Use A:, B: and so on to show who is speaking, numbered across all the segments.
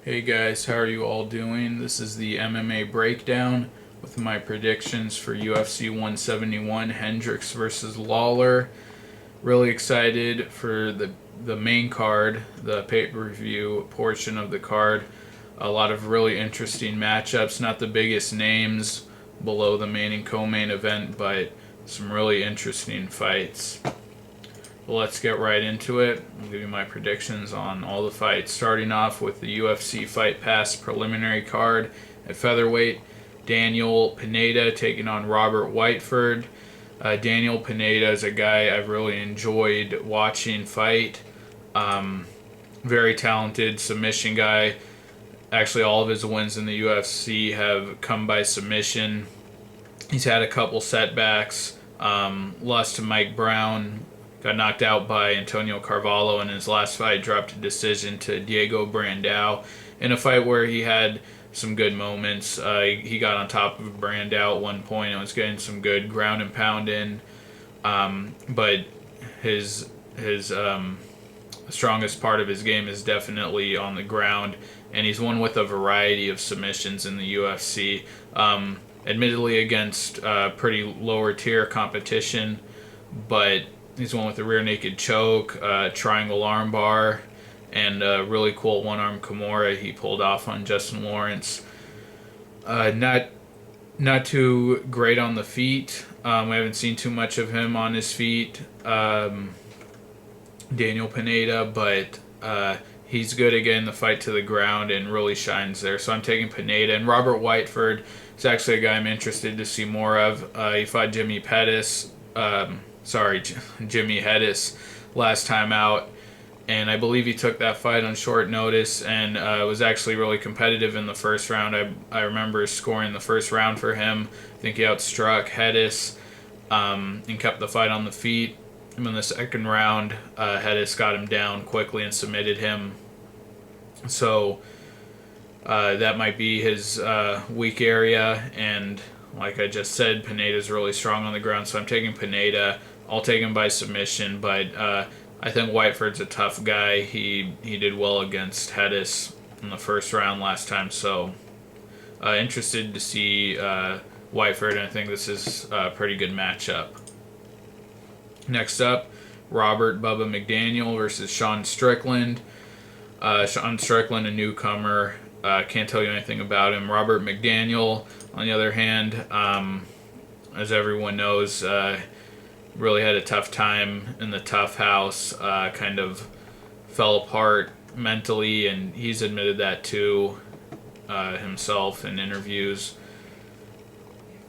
A: Hey guys, how are you all doing? This is the MMA breakdown with my predictions for UFC 171 Hendricks versus Lawler. Really excited for the main card, the pay-per-view portion of the card. A lot of really interesting matchups, not the biggest names below the main and co-main event, but some really interesting fights. Well, let's get right into it. I'll give you my predictions on all the fights. Starting off with the UFC Fight Pass preliminary card at featherweight. Daniel Pineda taking on Robert Whiteford. Daniel Pineda is a guy I've really enjoyed watching fight. Very talented submission guy. Actually, all of his wins in the UFC have come by submission. He's had a couple setbacks. Lost to Mike Brown. Got knocked out by Antonio Carvalho in his last fight, dropped a decision to Diego Brandao in a fight where he had some good moments. He got on top of Brandao at one point and was getting some good ground and pound in. But his strongest part of his game is definitely on the ground, and he's won with a variety of submissions in the UFC. Admittedly against pretty lower tier competition, but he's won with a rear naked choke, triangle armbar, and a really cool one-arm Kimura he pulled off on Justin Lawrence. Not too great on the feet. We haven't seen too much of him on his feet, Daniel Pineda, but he's good again the fight to the ground and really shines there. So I'm taking Pineda. And Robert Whiteford is actually a guy I'm interested to see more of. He fought Jimmy Pettis. Jimmy Hedis last time out, and I believe he took that fight on short notice and was actually really competitive in the first round. I remember scoring the first round for him. I think he outstruck Hedis and kept the fight on the feet. And in the second round, Hedis got him down quickly and submitted him. So that might be his weak area, and like I just said, Pineda's really strong on the ground, so I'm taking Pineda. I'll take him by submission, but I think Whiteford's a tough guy. He did well against Hedis in the first round last time, so interested to see Whiteford, and I think this is a pretty good matchup. Next up, Robert Bubba McDaniel versus Sean Strickland. Sean Strickland, a newcomer. Can't tell you anything about him. Robert McDaniel, on the other hand, as everyone knows, really had a tough time in the tough house, kind of fell apart mentally, and he's admitted that too himself in interviews.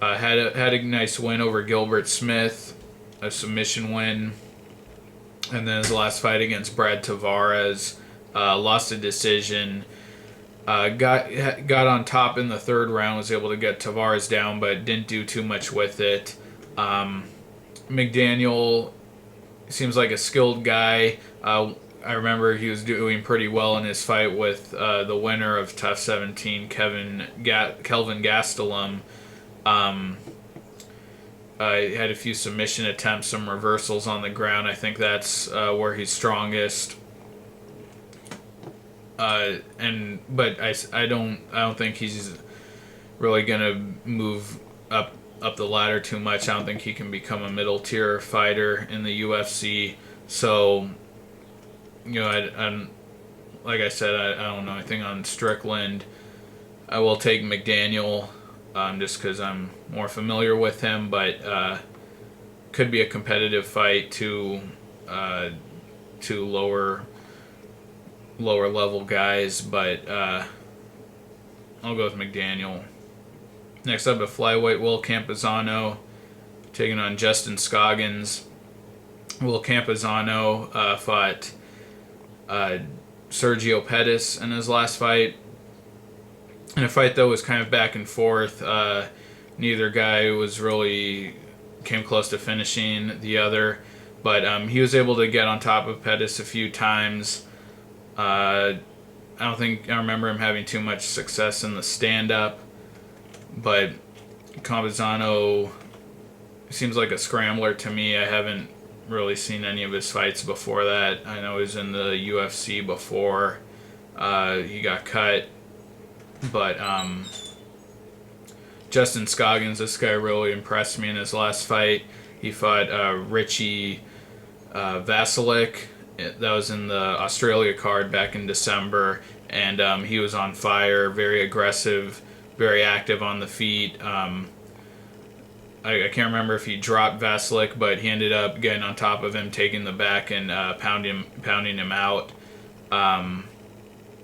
A: Had a nice win over Gilbert Smith, a submission win, and then his last fight against Brad Tavares, lost a decision. Got on top in the third round, was able to get Tavares down, but didn't do too much with it. McDaniel seems like a skilled guy. I remember he was doing pretty well in his fight with the winner of Tough 17, Kelvin Gastelum. Had a few submission attempts, some reversals on the ground. I think that's where he's strongest. But I don't think he's really gonna move up the ladder too much. I don't think he can become a middle tier fighter in the UFC. So, I'm like I said, I don't know anything on Strickland. I will take McDaniel, just because I'm more familiar with him, but could be a competitive fight to lower level guys, but I'll go with McDaniel. Next up, at flyweight, Will Campazano taking on Justin Scoggins. Will Campazano fought Sergio Pettis in his last fight. In a fight that was kind of back and forth. Neither guy came close to finishing the other, but he was able to get on top of Pettis a few times. I remember him having too much success in the stand-up, but Campazano seems like a scrambler to me. I haven't really seen any of his fights before that. I know he was in the UFC before. He got cut. But Justin Scoggins, this guy really impressed me in his last fight. He fought Richie Vasilik. That was in the Australia card back in December. And he was on fire, very aggressive, very active on the feet. I can't remember if he dropped Vasilik, but he ended up getting on top of him, taking the back, and pounding him out.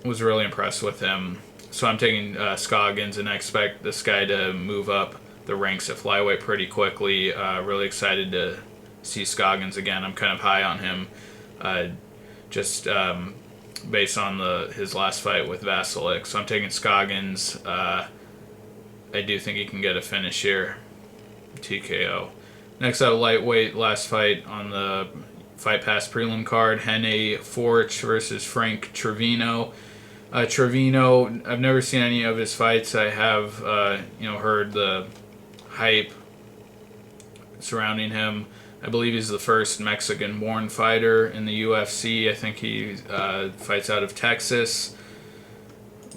A: Was really impressed with him. So I'm taking Scoggins, and I expect this guy to move up the ranks at flyweight pretty quickly. Really excited to see Scoggins again. I'm kind of high on him, just based on his last fight with Vasilik. So I'm taking Scoggins. I do think he can get a finish here. TKO. Next up, lightweight, last fight on the Fight Pass prelim card. Hendricks versus Frank Trevino. Trevino, I've never seen any of his fights. I have, heard the hype surrounding him. I believe he's the first Mexican-born fighter in the UFC. I think he fights out of Texas,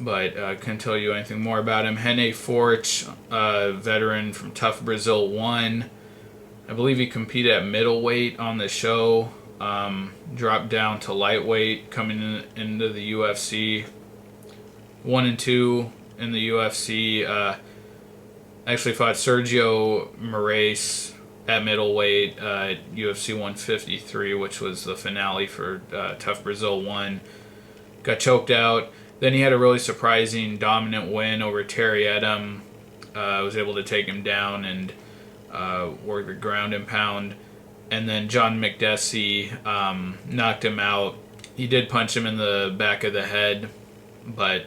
A: but couldn't tell you anything more about him. Hendricks, veteran from Tough Brazil 1. I believe he competed at middleweight on the show. Dropped down to lightweight coming into the UFC. 1-2 in the UFC. Actually fought Sergio Moraes at middleweight UFC 153, which was the finale for Tough Brazil 1. Got choked out. Then he had a really surprising dominant win over Terry Edom. Was able to take him down and work the ground and pound. And then John McDessie knocked him out. He did punch him in the back of the head, but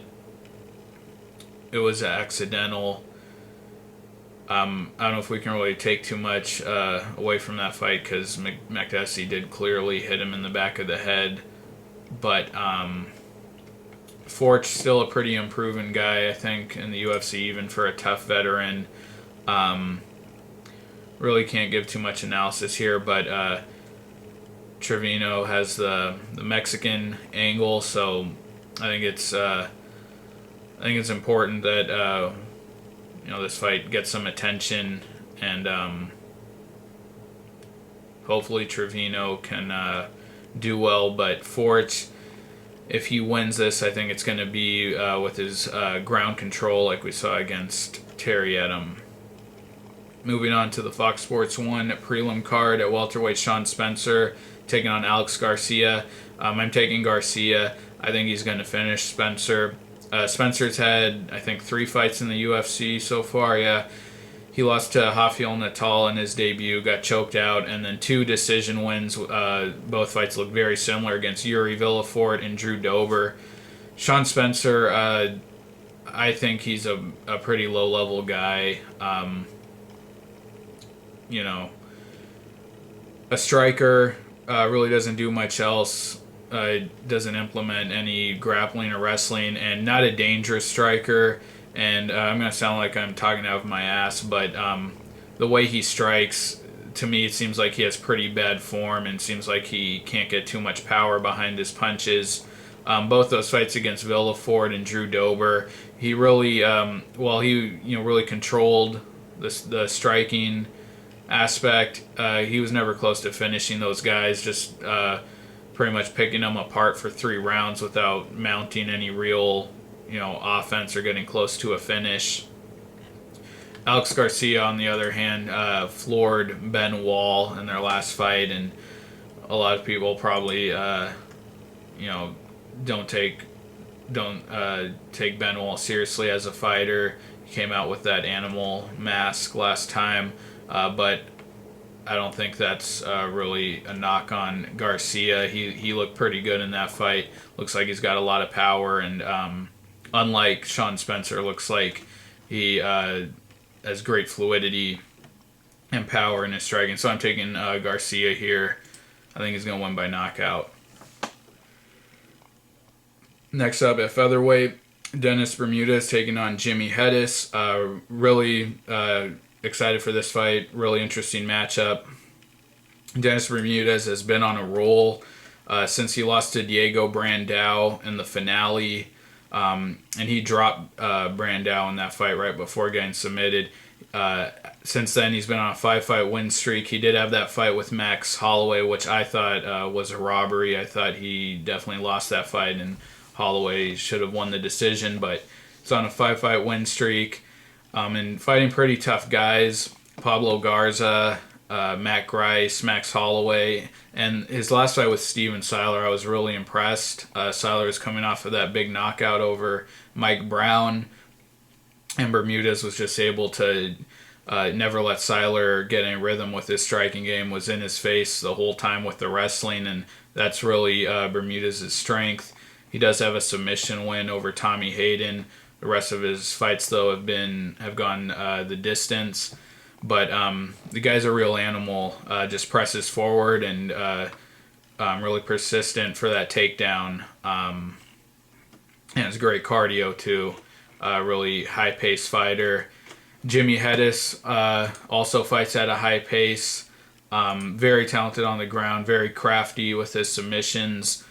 A: it was accidental. I don't know if we can really take too much away from that fight because McDessie did clearly hit him in the back of the head. But Fort's still a pretty unproven guy, I think, in the UFC, even for a tough veteran. Really can't give too much analysis here, but Trevino has the Mexican angle, so I think it's important that this fight gets some attention, and hopefully Trevino can do well. But Fort, if he wins this, I think it's going to be with his ground control, like we saw against Terry Edom. Moving on to the Fox Sports 1 prelim card at welterweight, Sean Spencer taking on Alex Garcia. I'm taking Garcia. I think he's going to finish Spencer. Spencer's had, I think, 3 fights in the UFC so far. Yeah, he lost to Rafael Natal in his debut, got choked out, and then 2 decision wins. Both fights look very similar against Yuri Villafort and Drew Dober. Sean Spencer, I think he's a pretty low-level guy. A striker, really doesn't do much else. Doesn't implement any grappling or wrestling, and not a dangerous striker. And I'm going to sound like I'm talking out of my ass, but the way he strikes, to me, it seems like he has pretty bad form and seems like he can't get too much power behind his punches. Both those fights against Villafort and Drew Dober, he really, really controlled the striking aspect. He was never close to finishing those guys, just pretty much picking them apart for 3 rounds without mounting any real, offense or getting close to a finish. Alex Garcia, on the other hand, floored Ben Wall in their last fight, and a lot of people probably, don't take Ben Wall seriously as a fighter. He came out with that animal mask last time, but I don't think that's really a knock on Garcia. He looked pretty good in that fight. Looks like he's got a lot of power, and unlike Sean Spencer, looks like he has great fluidity and power in his striking. So I'm taking Garcia here. I think he's going to win by knockout. Next up at featherweight, Dennis Bermudez taking on Jimmy Hedis. Really excited for this fight. Really interesting matchup. Dennis Bermudez has been on a roll. since he lost to Diego Brandao in the finale, and he dropped Brandao in that fight right before getting submitted. Since then, he's been on a 5-fight win streak. He did have that fight with Max Holloway, which I thought was a robbery. I thought he definitely lost that fight, and Holloway should have won the decision, but he's on a 5-fight win streak and fighting pretty tough guys. Pablo Garza, Matt Grice, Max Holloway, and his last fight with Steven Siler, I was really impressed. Siler is coming off of that big knockout over Mike Brown, and Bermudez was just able to never let Siler get in rhythm with his striking game, was in his face the whole time with the wrestling, and that's really Bermudez's strength. He does have a submission win over Tommy Hayden. The rest of his fights, though, have gone the distance. But the guy's a real animal. Just presses forward and really persistent for that takedown. And it's great cardio, too. Really high-paced fighter. Jimmy Hedis also fights at a high pace. Very talented on the ground. Very crafty with his submissions.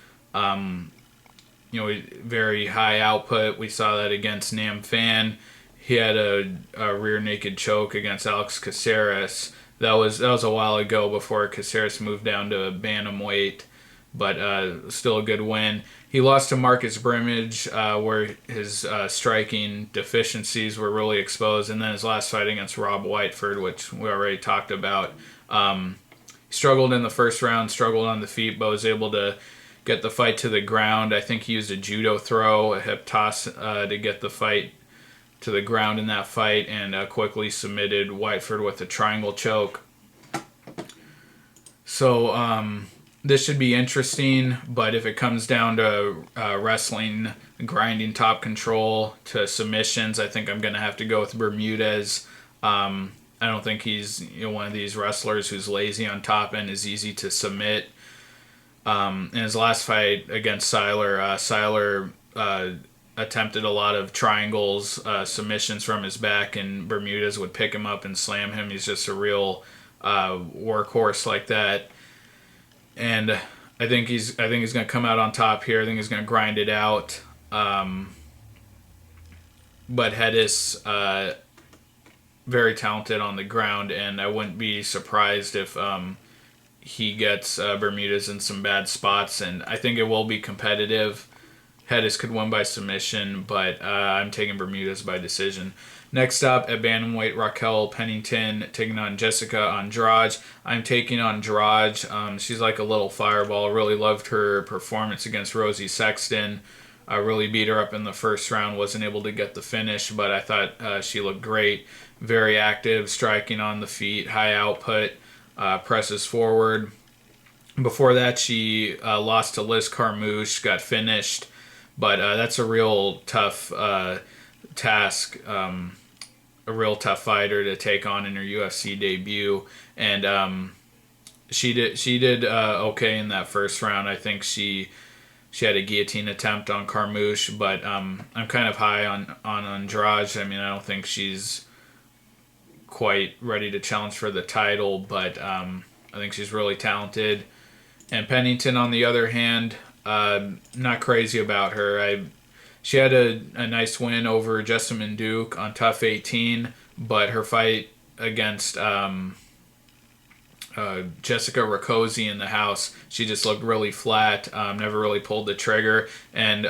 A: Very high output. We saw that against Nam Phan. He had a rear naked choke against Alex Caceres. That was a while ago before Caceres moved down to bantamweight, but still a good win. He lost to Marcus Brimage, where his striking deficiencies were really exposed, and then his last fight against Rob Whiteford, which we already talked about. Struggled in the first round, struggled on the feet, but was able to get the fight to the ground. I think he used a judo throw, a hip toss to get the fight to the ground in that fight, and quickly submitted Whiteford with a triangle choke. So this should be interesting, but if it comes down to wrestling, grinding top control to submissions, I think I'm going to have to go with Bermudez. I don't think he's one of these wrestlers who's lazy on top and is easy to submit. In his last fight against Siler, Siler attempted a lot of triangles, submissions from his back, and Bermudez would pick him up and slam him. He's just a real workhorse like that. And I think he's going to come out on top here. I think he's going to grind it out. But Hedis, very talented on the ground, and I wouldn't be surprised if he gets Bermudez in some bad spots, and I think it will be competitive. Hedis could win by submission, but I'm taking Bermudez by decision. Next up, at bantamweight, Raquel Pennington taking on Jessica Andrade. I'm taking Andrade. She's like a little fireball. Really loved her performance against Rosie Sexton. Really beat her up in the first round. Wasn't able to get the finish, but I thought she looked great. Very active, striking on the feet, high output, presses forward. Before that, she lost to Liz Carmouche, got finished. But that's a real tough task, a real tough fighter to take on in her UFC debut. And she did okay in that first round. I think she had a guillotine attempt on Carmouche, but I'm kind of high on Andrade. I mean, I don't think she's quite ready to challenge for the title, but I think she's really talented. And Pennington, on the other hand, not crazy about her. She had a nice win over Jessamine Duke on TUF 18, but her fight against Jessica Rakoczy in the house, she just looked really flat, never really pulled the trigger, and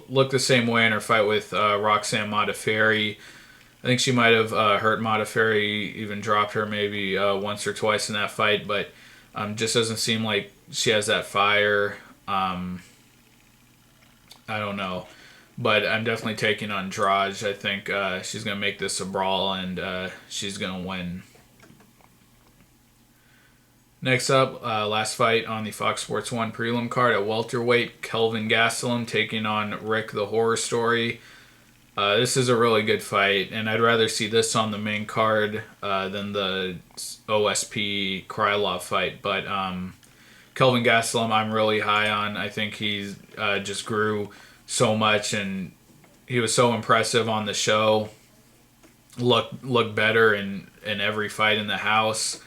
A: looked the same way in her fight with Roxanne Modafferi. I think she might have hurt Modafferi, even dropped her maybe once or twice in that fight, but just doesn't seem like she has that fire. I don't know. But I'm definitely taking Andrade. I think she's going to make this a brawl, and she's going to win. Next up, last fight on the Fox Sports 1 prelim card at welterweight, Kelvin Gastelum taking on Rick the Horror Story. This is a really good fight, and I'd rather see this on the main card than the OSP Krylo fight. But Kelvin Gastelum I'm really high on. I think he's just grew so much, and he was so impressive on the show. Looked better in every fight in the house.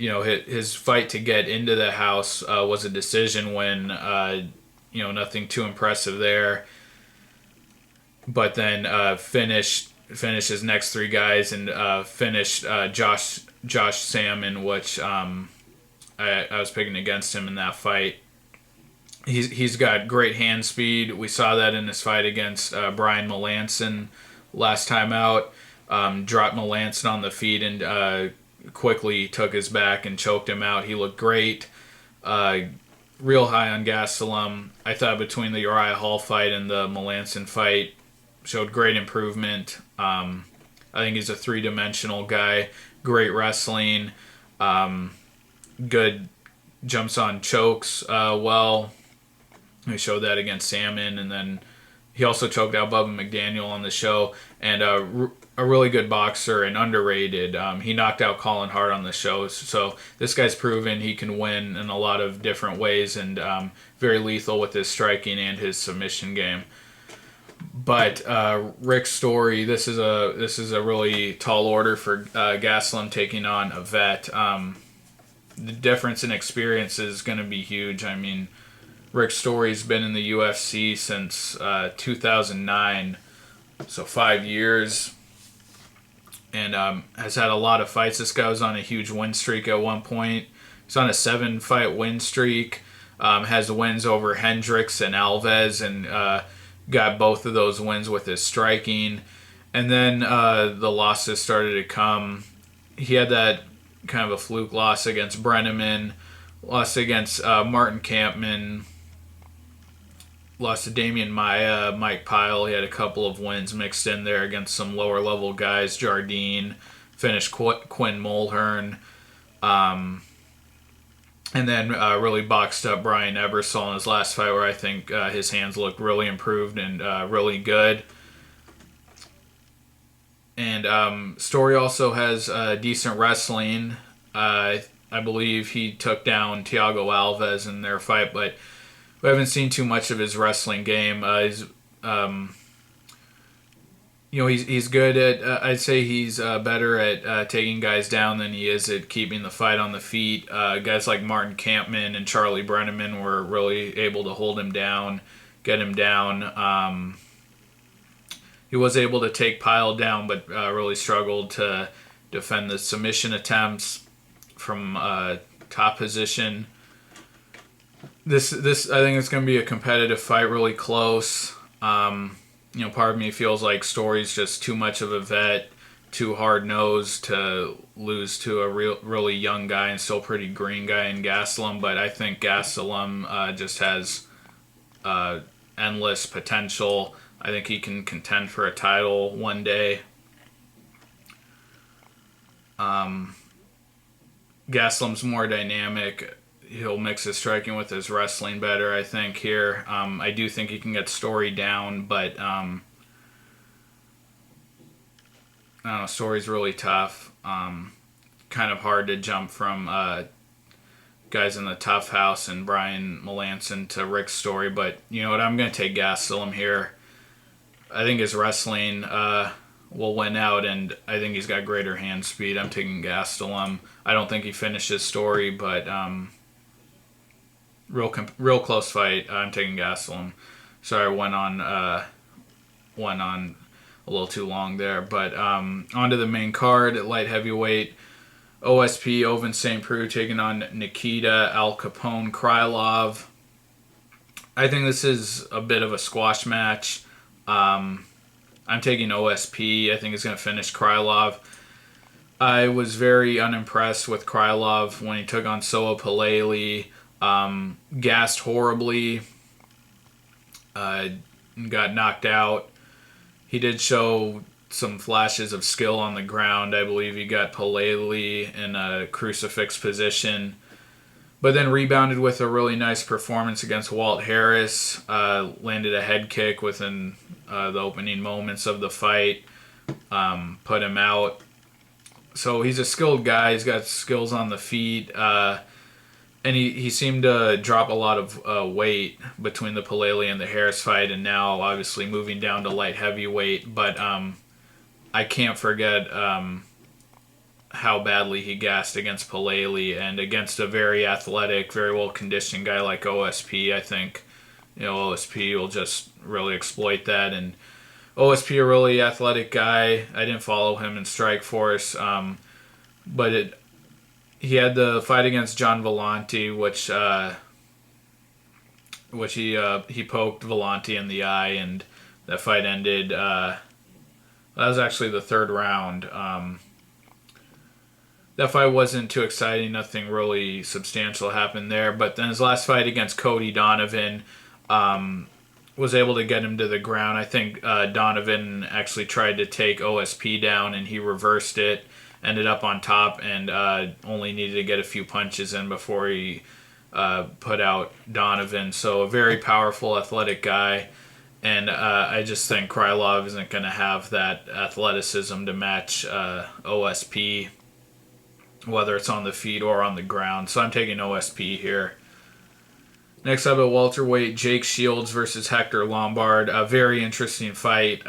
A: his fight to get into the house was a decision win. Nothing too impressive there. But then finished his next three guys and finished Josh Salmon, which I was picking against him in that fight. He's got great hand speed. We saw that in his fight against Brian Melanson last time out. Dropped Melanson on the feet and quickly took his back and choked him out. He looked great. Real high on Gastelum. I thought between the Uriah Hall fight and the Melanson fight, showed great improvement. I think he's a three-dimensional guy. Great wrestling. Good jumps on chokes well. He showed that against Salmon, and then he also choked out Bubba McDaniel on the show. And a really good boxer and underrated. He knocked out Colin Hart on the show. So this guy's proven he can win in a lot of different ways, and very lethal with his striking and his submission game. But Rick Story, this is a really tall order for Gastelum taking on a vet. The difference in experience is going to be huge. I mean, Rick Story's been in the UFC since 2009, so 5 years, and has had a lot of fights. This guy was on a huge win streak at one point. He's on a 7-fight win streak. Has wins over Hendricks and Alves, and got both of those wins with his striking. And then the losses started to come. He had that kind of a fluke loss against Brenneman, lost against Martin Kampman, lost to Damian Maia, Mike Pyle. He had a couple of wins mixed in there against some lower level guys. Jardine, finished Quinn Mulhern. And then really boxed up Brian Ebersol in his last fight, where I think his hands looked really improved and really good. And Story also has decent wrestling. I believe he took down Thiago Alves in their fight, but we haven't seen too much of his wrestling game. He's good at. I'd say he's better at taking guys down than he is at keeping the fight on the feet. Guys like Martin Kampman and Charlie Brenneman were really able to hold him down, get him down. He was able to take Pyle down, but really struggled to defend the submission attempts from top position. This I think it's going to be a competitive fight, really close. Part of me feels like Story's just too much of a vet, too hard-nosed to lose to a really young guy and still pretty green guy in Gastelum. But I think Gastelum just has endless potential. I think he can contend for a title one day. Gastelum's more dynamic. He'll mix his striking with his wrestling better, I think, here. I do think he can get Story down, but I don't know, Story's really tough. Kind of hard to jump from guys in the tough house and Brian Melanson to Rick Story, but you know what, I'm going to take Gastelum here. I think his wrestling will win out, and I think he's got greater hand speed. I'm taking Gastelum. I don't think he finishes Story, but real close fight. I'm taking Gastelum. Sorry, I went on a little too long there. But onto the main card at light heavyweight. OSP, Oven St. Preux taking on Nikita Al Capone Krylov. I think this is a bit of a squash match. I'm taking OSP. I think he's going to finish Krylov. I was very unimpressed with Krylov when he took on Soa Paleli. Gassed horribly. Got knocked out. He did show some flashes of skill on the ground. I believe he got Paleli in a crucifix position, but then rebounded with a really nice performance against Walt Harris. Landed a head kick within the opening moments of the fight. Put him out. So he's a skilled guy. He's got skills on the feet. And he seemed to drop a lot of weight between the Paleli and the Harris fight, and now obviously moving down to light heavyweight. But I can't forget how badly he gassed against Paleli, and against a very athletic, very well conditioned guy like OSP. I think OSP will just really exploit that. And OSP, a really athletic guy. I didn't follow him in Strikeforce, but he had the fight against John Vellante, which he poked Vellante in the eye, and that fight ended. That was actually the third round. That fight wasn't too exciting. Nothing really substantial happened there. But then his last fight against Cody Donovan was able to get him to the ground. I think Donovan actually tried to take OSP down, and he reversed it, ended up on top, and only needed to get a few punches in before he put out Donovan. So a very powerful, athletic guy. And I just think Krylov isn't going to have that athleticism to match OSP, whether it's on the feet or on the ground. So I'm taking OSP here. Next up at welterweight, Jake Shields versus Hector Lombard. A very interesting fight.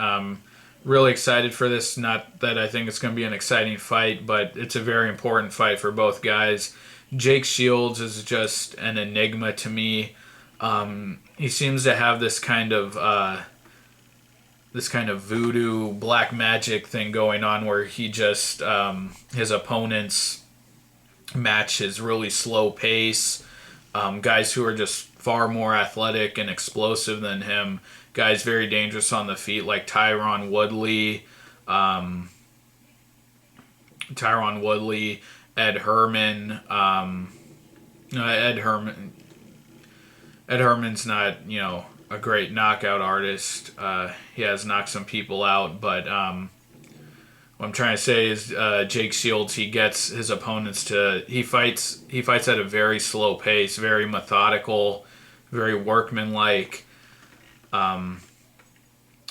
A: Really excited for this. Not that I think it's going to be an exciting fight, but it's a very important fight for both guys. Jake Shields is just an enigma to me. He seems to have this kind of voodoo black magic thing going on, where he just his opponents match his really slow pace. Guys who are just far more athletic and explosive than him. Guys very dangerous on the feet, like Tyron Woodley, Ed Herman. Ed Herman's not, a great knockout artist. He has knocked some people out, but what I'm trying to say is Jake Shields, he gets his opponents he fights at a very slow pace, very methodical, very workmanlike.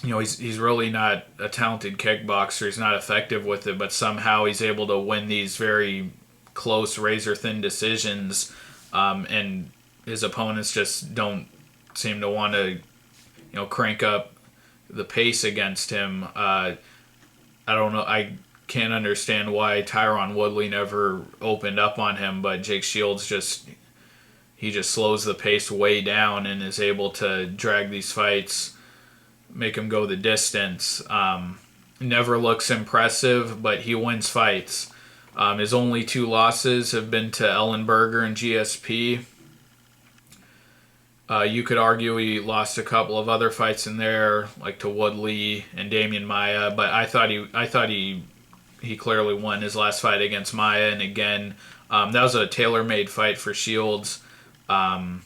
A: He's really not a talented kickboxer. He's not effective with it, but somehow he's able to win these very close, razor-thin decisions, and his opponents just don't seem to want to, crank up the pace against him. I don't know. I can't understand why Tyron Woodley never opened up on him, but Jake Shields just slows the pace way down and is able to drag these fights, make him go the distance. Never looks impressive, but he wins fights. His only 2 losses have been to Ellenberger and GSP. You could argue he lost a couple of other fights in there, like to Woodley and Damian Maia, but I thought he clearly won his last fight against Maia, and again, that was a tailor-made fight for Shields. You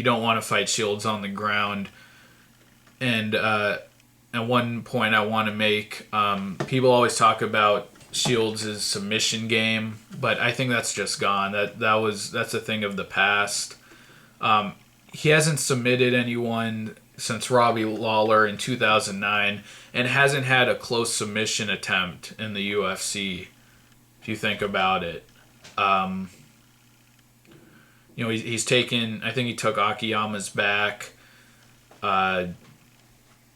A: don't want to fight Shields on the ground. And one point I want to make, people always talk about Shields' submission game, but I think that's just gone. That's a thing of the past. He hasn't submitted anyone since Robbie Lawler in 2009, and hasn't had a close submission attempt in the UFC, if you think about it. He's taken, I think he took Akiyama's back. I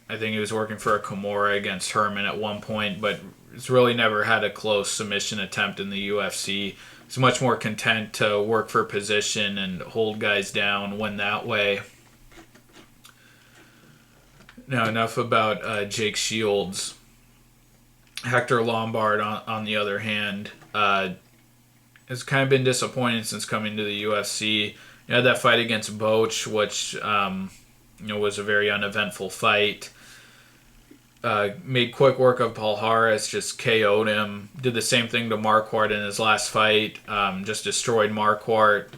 A: think he was working for a Kimura against Herman at one point, but he's really never had a close submission attempt in the UFC. He's much more content to work for position and hold guys down, win that way. Now, enough about Jake Shields. Hector Lombard, on the other hand, has kind of been disappointing since coming to the UFC. You had that fight against Boach, which was a very uneventful fight. Made quick work of Paul Harris, just KO'd him. Did the same thing to Marquardt in his last fight, just destroyed Marquardt.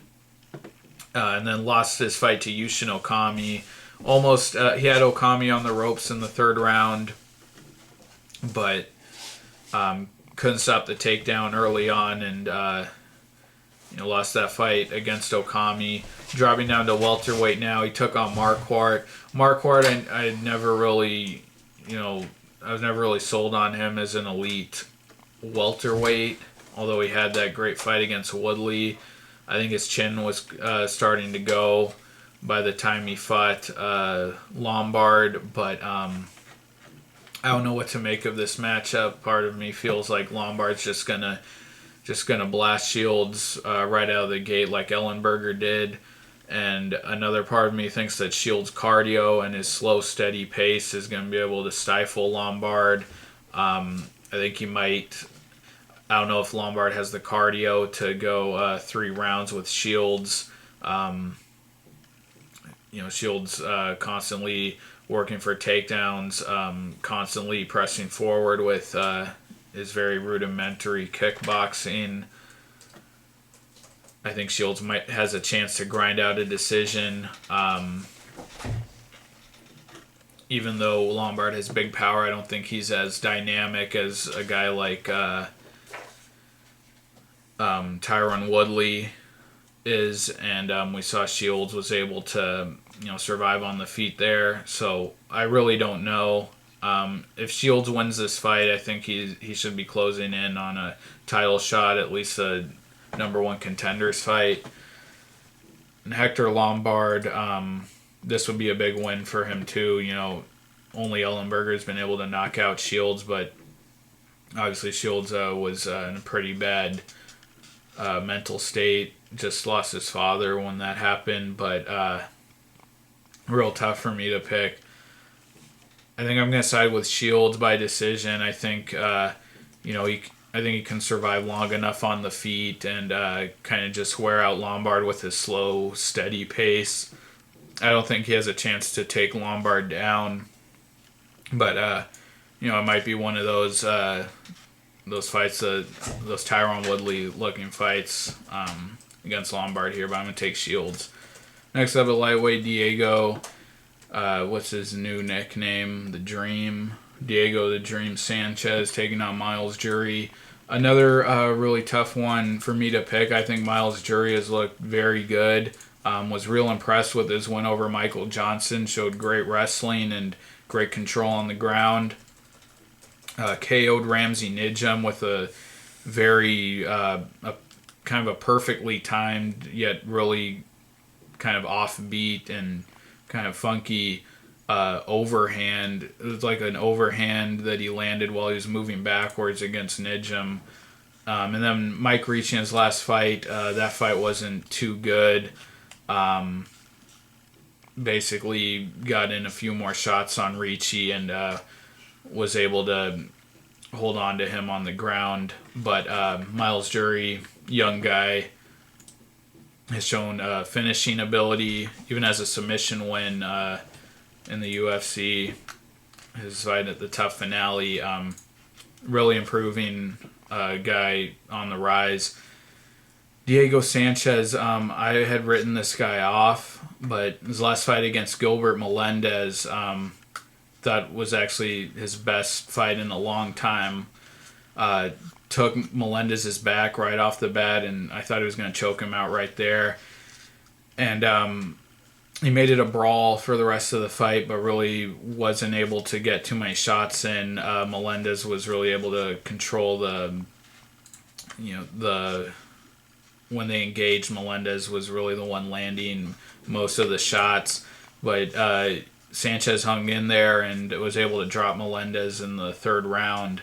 A: And then lost his fight to Yushin Okami. Almost, he had Okami on the ropes in the third round, but couldn't stop the takedown early on, and lost that fight against Okami. Dropping down to welterweight now, he took on Marquardt. Marquardt, I never really... I was never really sold on him as an elite welterweight, although he had that great fight against Woodley. I think his chin was starting to go by the time he fought Lombard, but I don't know what to make of this matchup. Part of me feels like Lombard's just gonna blast Shields right out of the gate like Ellenberger did. And another part of me thinks that Shields' cardio and his slow, steady pace is going to be able to stifle Lombard. I think he might. I don't know if Lombard has the cardio to go 3 rounds with Shields. Shields constantly working for takedowns, constantly pressing forward with his very rudimentary kickboxing. I think Shields has a chance to grind out a decision. Even though Lombard has big power, I don't think he's as dynamic as a guy like Tyron Woodley is, and we saw Shields was able to survive on the feet there. So I really don't know. If Shields wins this fight, I think he should be closing in on a title shot, at least a #1 contenders fight. And Hector Lombard, this would be a big win for him too. Only Ellenberger's been able to knock out Shields, but obviously Shields was in a pretty bad mental state. Just lost his father when that happened, but real tough for me to pick. I think I'm going to side with Shields by decision. I think I think he can survive long enough on the feet and kind of just wear out Lombard with his slow, steady pace. I don't think he has a chance to take Lombard down, but it might be one of those fights, those Tyron Woodley looking fights against Lombard here. But I'm gonna take Shields. Next up, at lightweight, Diego. What's his new nickname? The Dream. Diego the Dream Sanchez taking on Miles Jury. Another really tough one for me to pick. I think Miles Jury has looked very good. Was real impressed with his win over Michael Johnson. Showed great wrestling and great control on the ground. KO'd Ramsey Nijum with a very kind of a perfectly timed yet really kind of offbeat and kind of funky overhand. It was like an overhand that he landed while he was moving backwards against Nijum. And then Mike Ricci in his last fight, that fight wasn't too good. Basically got in a few more shots on Ricci and was able to hold on to him on the ground. But Miles Jury, young guy, has shown finishing ability, even as a submission win in the UFC. His fight at the Tough Finale, really improving guy on the rise. Diego Sanchez, I had written this guy off, but his last fight against Gilbert Melendez, that was actually his best fight in a long time. Took Melendez's back right off the bat, and I thought he was going to choke him out right there. And he made it a brawl for the rest of the fight, but really wasn't able to get too many shots in. Melendez was really able to control when they engaged, Melendez was really the one landing most of the shots. But Sanchez hung in there and was able to drop Melendez in the 3rd round.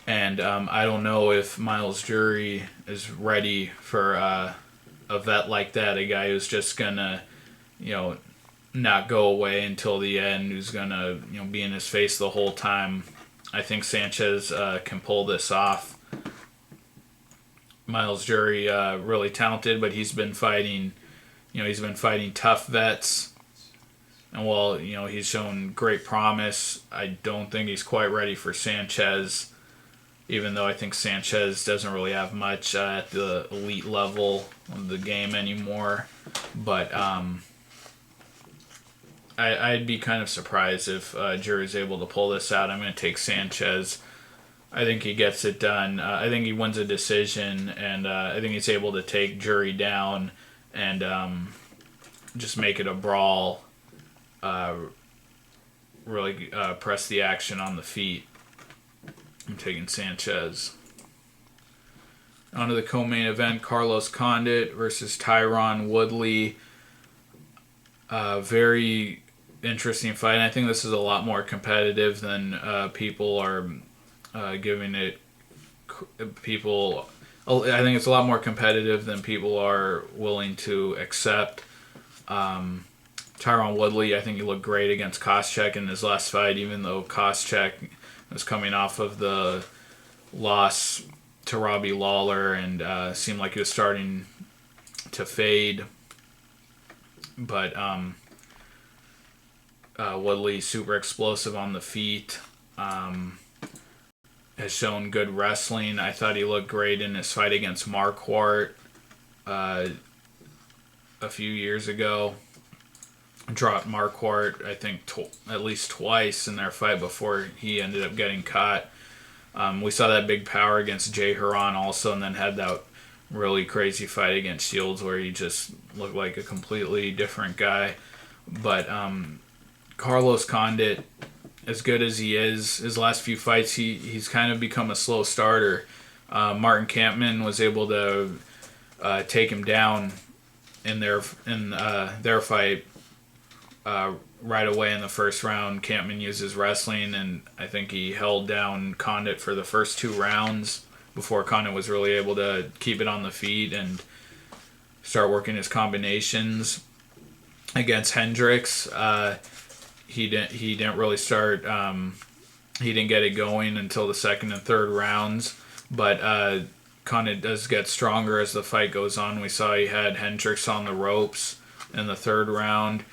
A: And I don't know if Miles Jury is ready for a vet like that, a guy who's just going to, not go away until the end, who's going to, be in his face the whole time. I think Sanchez can pull this off. Miles Jury, really talented, but he's been fighting tough vets. And while, he's shown great promise, I don't think he's quite ready for Sanchez, even though I think Sanchez doesn't really have much at the elite level of the game anymore. But I'd be kind of surprised if Jury's able to pull this out. I'm going to take Sanchez. I think he gets it done. I think he wins a decision, and I think he's able to take Jury down and just make it a brawl. Really press the action on the feet. I'm taking Sanchez. On to the co-main event, Carlos Condit versus Tyron Woodley. Very interesting fight. And I think this is a lot more competitive than people are giving it. People, I think it's a lot more competitive than people are willing to accept. Tyron Woodley, I think he looked great against Koscheck in his last fight, even though Koscheck was coming off of the loss to Robbie Lawler and seemed like he was starting to fade. But Woodley, super explosive on the feet, has shown good wrestling. I thought he looked great in his fight against Marquardt a few years ago. Dropped Marquardt, I think, at least twice in their fight before he ended up getting caught. We saw that big power against Jay Huron also, and then had that really crazy fight against Shields where he just looked like a completely different guy. But Carlos Condit, as good as he is, his last few fights, he's kind of become a slow starter. Martin Kampmann was able to take him down in their fight right away in the first round. Kampmann used his wrestling, and I think he held down Condit for the first 2 rounds before Condit was really able to keep it on the feet and start working his combinations. Against Hendricks, he didn't really start. He didn't get it going until the second and third rounds, but Condit does get stronger as the fight goes on. We saw he had Hendricks on the ropes in the third round.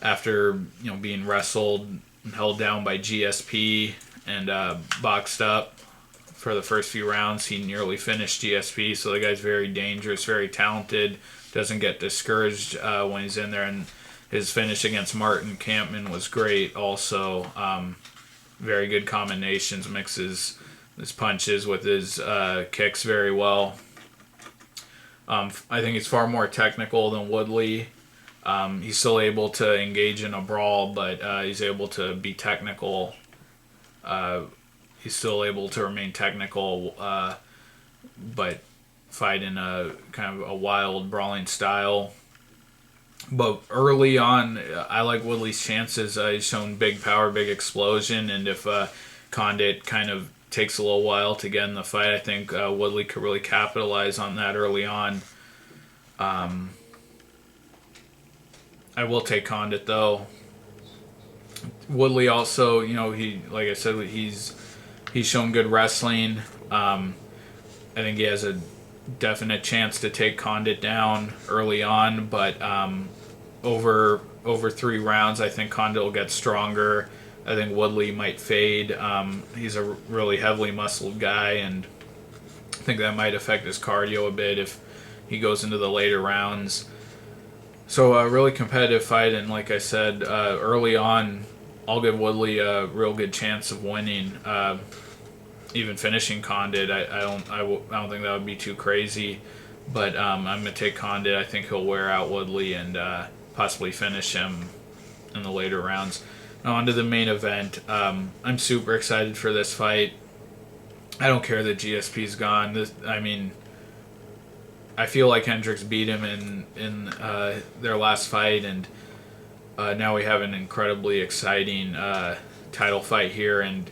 A: After being wrestled and held down by GSP and boxed up for the first few rounds, he nearly finished GSP. So the guy's very dangerous, very talented, doesn't get discouraged when he's in there. And his finish against Martin Kampmann was great also. Very good combinations, mixes his punches with his kicks very well. I think he's far more technical than Woodley. He's still able to engage in a brawl, but he's able to be technical. He's still able to remain technical, but fight in a kind of a wild, brawling style. But early on, I like Woodley's chances. He's shown big power, big explosion, and if Condit kind of takes a little while to get in the fight, I think Woodley could really capitalize on that early on. I will take Condit though. Woodley also, he, like I said, he's shown good wrestling. I think he has a definite chance to take Condit down early on, but over 3 rounds, I think Condit will get stronger. I think Woodley might fade. He's a really heavily muscled guy, and I think that might affect his cardio a bit if he goes into the later rounds. So a really competitive fight, and like I said, early on, I'll give Woodley a real good chance of winning, even finishing Condit. I don't think that would be too crazy, but I'm gonna take Condit. I think he'll wear out Woodley and possibly finish him in the later rounds. Now on to the main event. I'm super excited for this fight. I don't care that GSP's gone. I feel like Hendricks beat him in their last fight, and now we have an incredibly exciting title fight here. And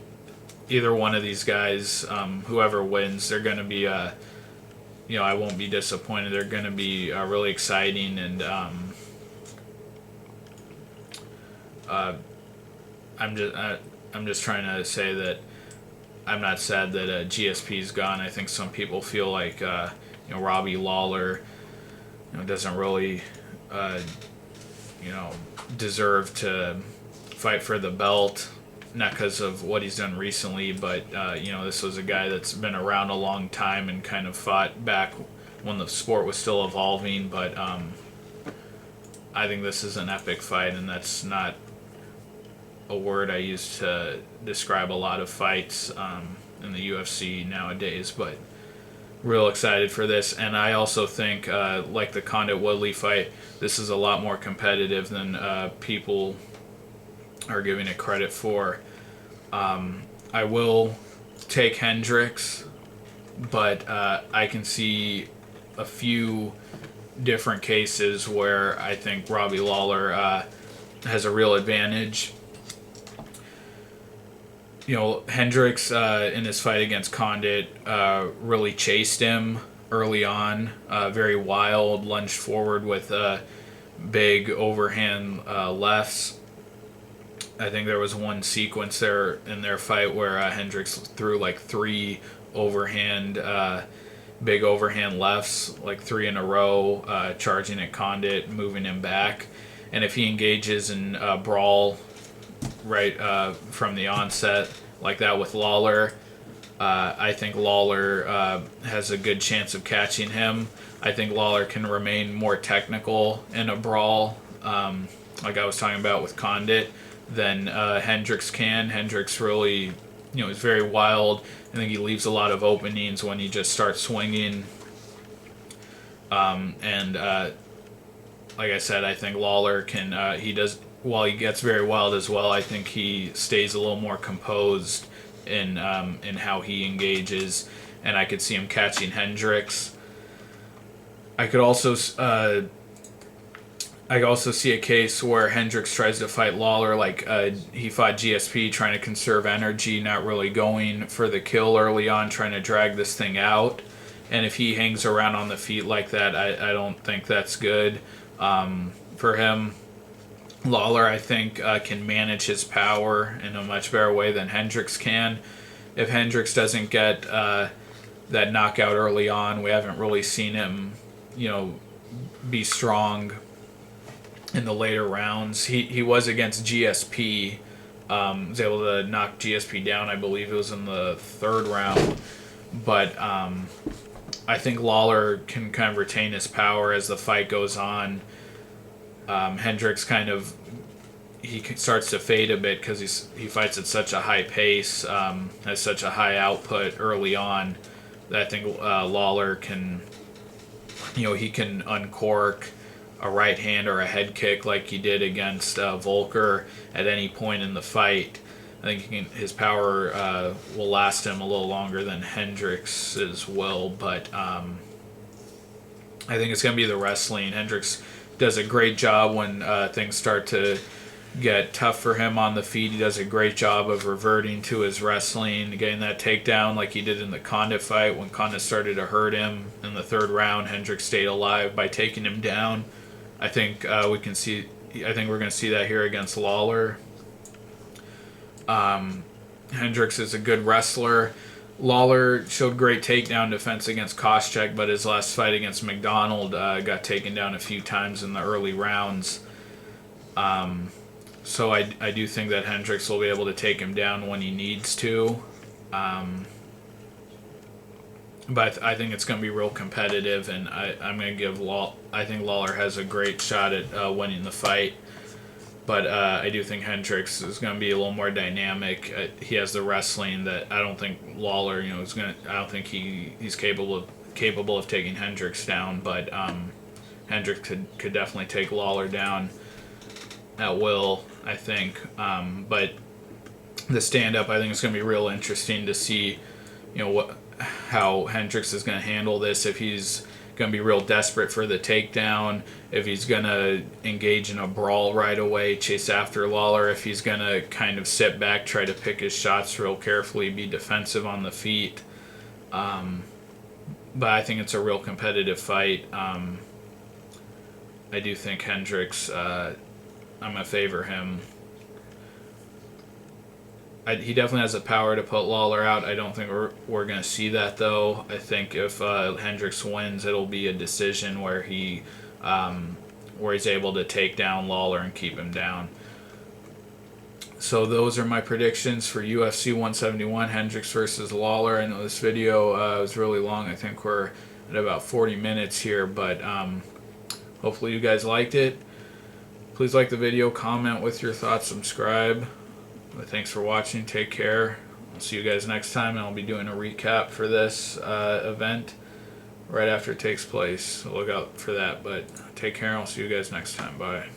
A: either one of these guys, whoever wins, they're going to be, I won't be disappointed. They're going to be really exciting, and I'm just trying to say that I'm not sad that GSP's gone. I think some people feel like Robbie Lawler, doesn't really, deserve to fight for the belt, not because of what he's done recently, but this was a guy that's been around a long time and kind of fought back when the sport was still evolving. But I think this is an epic fight, and that's not a word I use to describe a lot of fights in the UFC nowadays, but real excited for this. And I also think, like the Condit Woodley fight, this is a lot more competitive than people are giving it credit for. I will take Hendricks, but I can see a few different cases where I think Robbie Lawler has a real advantage. You know, Hendricks in his fight against Condit really chased him early on, very wild, lunged forward with big overhand lefts. I think there was one sequence there in their fight where Hendricks threw like 3 overhand, big overhand lefts, like 3 in a row, charging at Condit, moving him back. And if he engages in brawl right from the onset like that with Lawler, I think Lawler has a good chance of catching him. I think Lawler can remain more technical in a brawl, like I was talking about with Condit, than Hendricks can. Hendricks really, is very wild. I think he leaves a lot of openings when he just starts swinging. Like I said, I think Lawler can, while he gets very wild as well, I think he stays a little more composed in how he engages, and I could see him catching Hendricks. I could also see a case where Hendricks tries to fight Lawler like he fought GSP, trying to conserve energy, not really going for the kill early on, trying to drag this thing out. And if he hangs around on the feet like that, I don't think that's good for him. Lawler, I think, can manage his power in a much better way than Hendricks can. If Hendricks doesn't get that knockout early on, we haven't really seen him, be strong in the later rounds. He was against GSP, was able to knock GSP down. I believe it was in the 3rd round. But I think Lawler can kind of retain his power as the fight goes on. Hendricks he starts to fade a bit because he fights at such a high pace, has such a high output early on, that I think Lawler can, he can uncork a right hand or a head kick like he did against Volker at any point in the fight. I think his power will last him a little longer than Hendricks' will, but I think it's going to be the wrestling. Hendricks does a great job when things start to get tough for him on the feet. He does a great job of reverting to his wrestling, getting that takedown like he did in the Condit fight. When Condit started to hurt him in the 3rd round, Hendricks stayed alive by taking him down. I think we're going to see that here against Lawler. Hendricks is a good wrestler. Lawler showed great takedown defense against Koscheck, but his last fight against McDonald got taken down a few times in the early rounds. So I do think that Hendricks will be able to take him down when he needs to. But I think it's going to be real competitive, and I'm going to give I think Lawler has a great shot at winning the fight. But I do think Hendricks is going to be a little more dynamic. He has the wrestling that I don't think Lawler, is going to. I don't think he's capable of taking Hendricks down. But Hendricks could definitely take Lawler down at will, I think. But the stand-up, I think it's going to be real interesting to see, how Hendricks is going to handle this. If he's going to be real desperate for the takedown, if he's going to engage in a brawl right away, chase after Lawler, if he's going to kind of sit back, try to pick his shots real carefully, be defensive on the feet. But I think it's a real competitive fight. I do think Hendricks, I'm going to favor him. He definitely has the power to put Lawler out. I don't think we're going to see that, though. I think if Hendricks wins, it'll be a decision where he's able to take down Lawler and keep him down. So those are my predictions for UFC 171, Hendricks versus Lawler. I know this video was really long. I think we're at about 40 minutes here, but hopefully you guys liked it. Please like the video, comment with your thoughts, subscribe. Thanks for watching. Take care. I'll see you guys next time, and I'll be doing a recap for this event right after it takes place. So look out for that. But take care, and I'll see you guys next time. Bye.